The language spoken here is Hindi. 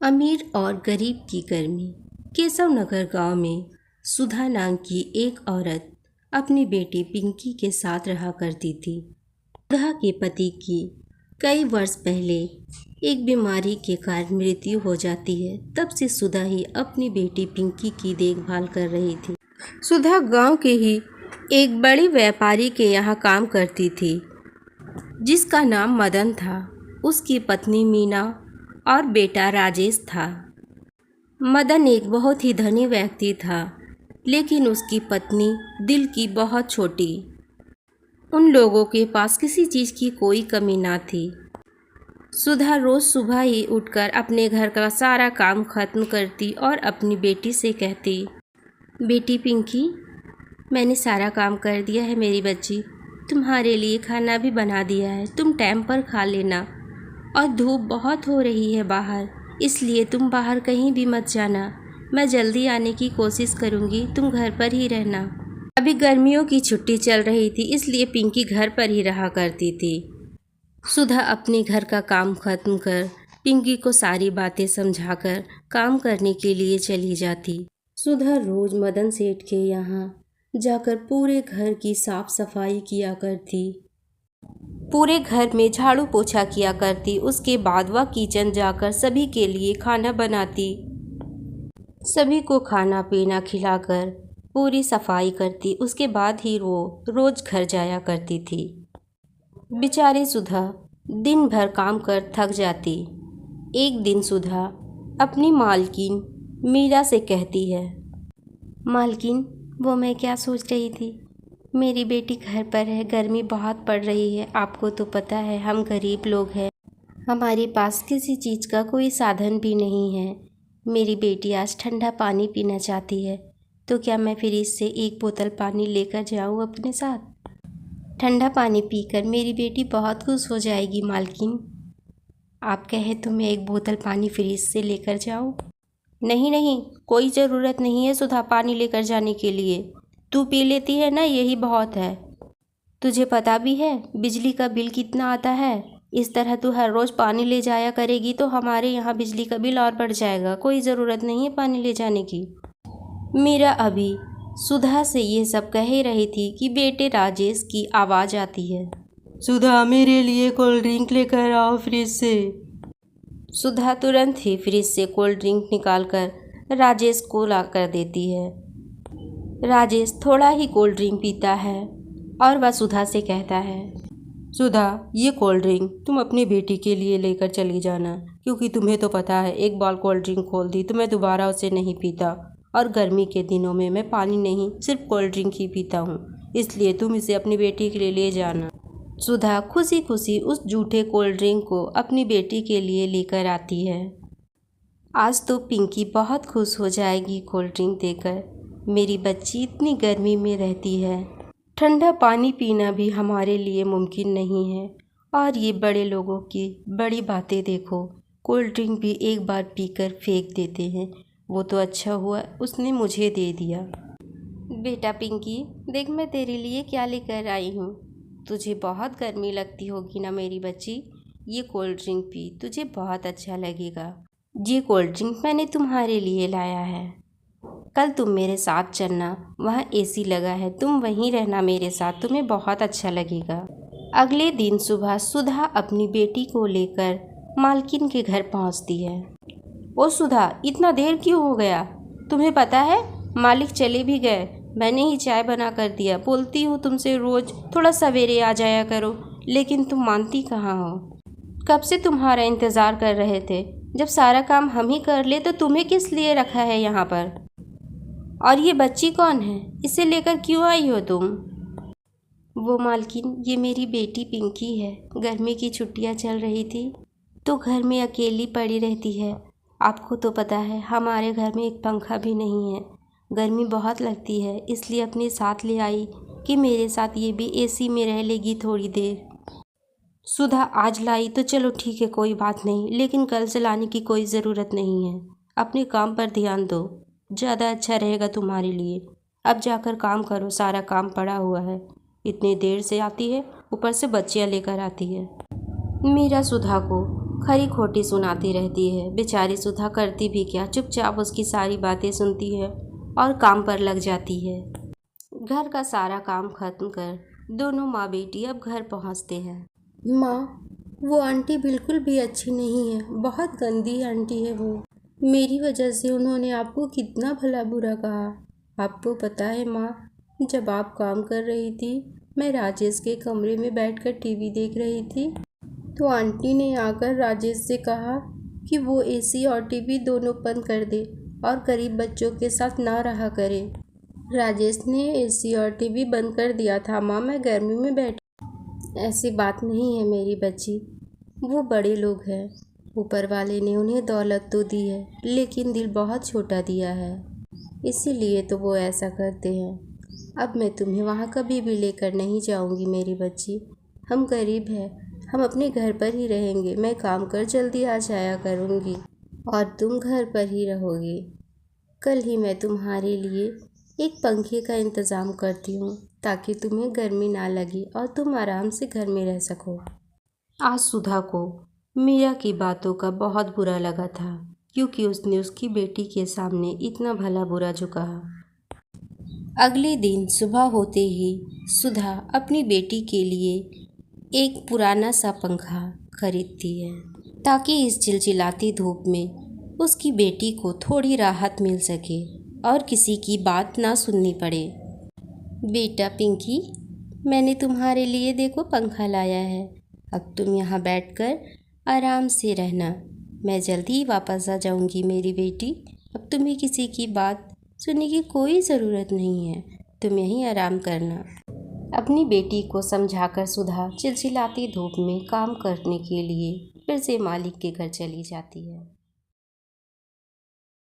अमीर और गरीब की गर्मी। केशव नगर गांव में सुधा नाम की एक औरत अपनी बेटी पिंकी के साथ रहा करती थी। सुधा के पति की कई वर्ष पहले एक बीमारी के कारण मृत्यु हो जाती है। तब से सुधा ही अपनी बेटी पिंकी की देखभाल कर रही थी। सुधा गांव के ही एक बड़े व्यापारी के यहाँ काम करती थी, जिसका नाम मदन था। उसकी पत्नी मीना और बेटा राजेश था। मदन एक बहुत ही धनी व्यक्ति था, लेकिन उसकी पत्नी दिल की बहुत छोटी। उन लोगों के पास किसी चीज़ की कोई कमी ना थी। सुधा रोज़ सुबह ही उठकर अपने घर का सारा काम खत्म करती और अपनी बेटी से कहती, बेटी पिंकी, मैंने सारा काम कर दिया है मेरी बच्ची। तुम्हारे लिए खाना भी बना दिया है, तुम टाइम पर खा लेना। और धूप बहुत हो रही है बाहर, इसलिए तुम बाहर कहीं भी मत जाना। मैं जल्दी आने की कोशिश करूँगी, तुम घर पर ही रहना। अभी गर्मियों की छुट्टी चल रही थी, इसलिए पिंकी घर पर ही रहा करती थी। सुधा अपने घर का काम खत्म कर पिंकी को सारी बातें समझाकर काम करने के लिए चली जाती। सुधा रोज मदन सेठ के यहाँ जाकर पूरे घर की साफ सफाई किया करती, पूरे घर में झाड़ू पोछा किया करती। उसके बाद वह किचन जाकर सभी के लिए खाना बनाती, सभी को खाना पीना खिलाकर पूरी सफाई करती। उसके बाद ही वो रोज घर जाया करती थी। बेचारी सुधा दिन भर काम कर थक जाती। एक दिन सुधा अपनी मालकिन मीरा से कहती है, मालकिन, वो मैं क्या सोच रही थी, मेरी बेटी घर पर है, गर्मी बहुत पड़ रही है। आपको तो पता है हम गरीब लोग हैं, हमारे पास किसी चीज़ का कोई साधन भी नहीं है। मेरी बेटी आज ठंडा पानी पीना चाहती है, तो क्या मैं फ्रिज से एक बोतल पानी लेकर जाऊँ अपने साथ? ठंडा पानी पीकर मेरी बेटी बहुत खुश हो जाएगी मालकिन। आप कहे तो मैं एक बोतल पानी फ्रिज से लेकर जाऊँ? नहीं नहीं, कोई ज़रूरत नहीं है सुधा पानी लेकर जाने के लिए। तू पी लेती है ना, यही बहुत है। तुझे पता भी है बिजली का बिल कितना आता है। इस तरह तू हर रोज़ पानी ले जाया करेगी तो हमारे यहाँ बिजली का बिल और बढ़ जाएगा। कोई ज़रूरत नहीं है पानी ले जाने की। मीरा अभी सुधा से ये सब कह ही रही थी कि बेटे राजेश की आवाज़ आती है, सुधा मेरे लिए कोल्ड ड्रिंक लेकर आओ फ्रिज से। सुधा तुरंत ही फ्रिज से कोल्ड ड्रिंक निकाल कर राजेश को ला कर देती है। राजेश थोड़ा ही कोल्ड ड्रिंक पीता है और वह सुधा से कहता है, सुधा, ये कोल्ड ड्रिंक तुम अपनी बेटी के लिए लेकर चली जाना, क्योंकि तुम्हें तो पता है एक बार कोल्ड ड्रिंक खोल दी तो मैं दोबारा उसे नहीं पीता, और गर्मी के दिनों में मैं पानी नहीं सिर्फ कोल्ड ड्रिंक ही पीता हूँ, इसलिए तुम इसे अपनी बेटी के लिए ले जाना। सुधा खुशी खुशी उस जूठे कोल्ड ड्रिंक को अपनी बेटी के लिए लेकर आती है। आज तो पिंकी बहुत खुश हो जाएगी कोल्ड ड्रिंक देकर। मेरी बच्ची इतनी गर्मी में रहती है, ठंडा पानी पीना भी हमारे लिए मुमकिन नहीं है, और ये बड़े लोगों की बड़ी बातें देखो, कोल्ड ड्रिंक भी एक बार पीकर फेंक देते हैं। वो तो अच्छा हुआ उसने मुझे दे दिया। बेटा पिंकी, देख मैं तेरे लिए क्या लेकर आई हूँ। तुझे बहुत गर्मी लगती होगी ना मेरी बच्ची, ये कोल्ड ड्रिंक पी, तुझे बहुत अच्छा लगेगा। ये कोल्ड ड्रिंक मैंने तुम्हारे लिए लाया है। कल तुम मेरे साथ चलना, वहाँ एसी लगा है, तुम वहीं रहना मेरे साथ, तुम्हें बहुत अच्छा लगेगा। अगले दिन सुबह सुधा अपनी बेटी को लेकर मालकिन के घर पहुँचती है। ओ सुधा, इतना देर क्यों हो गया? तुम्हें पता है मालिक चले भी गए, मैंने ही चाय बना कर दिया। बोलती हूँ तुमसे रोज़ थोड़ा सवेरे आ जाया करो, लेकिन तुम मानती कहाँ हो। कब से तुम्हारा इंतज़ार कर रहे थे, जब सारा काम हम ही कर ले तो तुम्हें किस लिए रखा है यहाँ पर? और ये बच्ची कौन है, इसे लेकर क्यों आई हो तुम? वो मालकिन, ये मेरी बेटी पिंकी है। गर्मी की छुट्टियां चल रही थी तो घर में अकेली पड़ी रहती है। आपको तो पता है हमारे घर में एक पंखा भी नहीं है, गर्मी बहुत लगती है, इसलिए अपने साथ ले आई कि मेरे साथ ये भी एसी में रह लेगी थोड़ी देर। सुधा आज लाई तो चलो ठीक है, कोई बात नहीं, लेकिन कल से लाने की कोई ज़रूरत नहीं है। अपने काम पर ध्यान दो, ज़्यादा अच्छा रहेगा तुम्हारे लिए। अब जाकर काम करो, सारा काम पड़ा हुआ है। इतनी देर से आती है, ऊपर से बच्चियाँ लेकर आती है। मीरा सुधा को खरी खोटी सुनाती रहती है। बेचारी सुधा करती भी क्या, चुपचाप उसकी सारी बातें सुनती है और काम पर लग जाती है। घर का सारा काम खत्म कर दोनों माँ बेटी अब घर पहुँचते हैं। माँ, वो आंटी बिल्कुल भी अच्छी नहीं है, बहुत गंदी आंटी है वो। मेरी वजह से उन्होंने आपको कितना भला बुरा कहा। आपको पता है माँ, जब आप काम कर रही थी, मैं राजेश के कमरे में बैठकर टीवी देख रही थी, तो आंटी ने आकर राजेश से कहा कि वो एसी और टीवी दोनों बंद कर दे और गरीब बच्चों के साथ ना रहा करे। राजेश ने एसी और टीवी बंद कर दिया था माँ, मैं गर्मी में बैठी। ऐसी बात नहीं है मेरी बच्ची, वो बड़े लोग हैं, ऊपर वाले ने उन्हें दौलत तो दी है, लेकिन दिल बहुत छोटा दिया है, इसीलिए तो वो ऐसा करते हैं। अब मैं तुम्हें वहाँ कभी भी लेकर नहीं जाऊँगी मेरी बच्ची। हम गरीब हैं, हम अपने घर पर ही रहेंगे। मैं काम कर जल्दी आ जाया करूँगी और तुम घर पर ही रहोगी। कल ही मैं तुम्हारे लिए एक पंखे का इंतज़ाम करती हूँ, ताकि तुम्हें गर्मी ना लगे और तुम आराम से घर में रह सको। आज सुधा को मीरा की बातों का बहुत बुरा लगा था, क्योंकि उसने उसकी बेटी के सामने इतना भला बुरा जो कहा। अगले दिन सुबह होते ही सुधा अपनी बेटी के लिए एक पुराना सा पंखा खरीदती है, ताकि इस चिलचिलाती धूप में उसकी बेटी को थोड़ी राहत मिल सके और किसी की बात ना सुननी पड़े। बेटा पिंकी, मैंने तुम्हारे लिए देखो पंखा लाया है। अब तुम यहाँ बैठकर आराम से रहना। मैं जल्दी ही वापस आ जाऊँगी मेरी बेटी। अब तुम्हें किसी की बात सुनने की कोई ज़रूरत नहीं है, तुम यहीं आराम करना। अपनी बेटी को समझाकर सुधा चिलचिलाती धूप में काम करने के लिए फिर से मालिक के घर चली जाती है।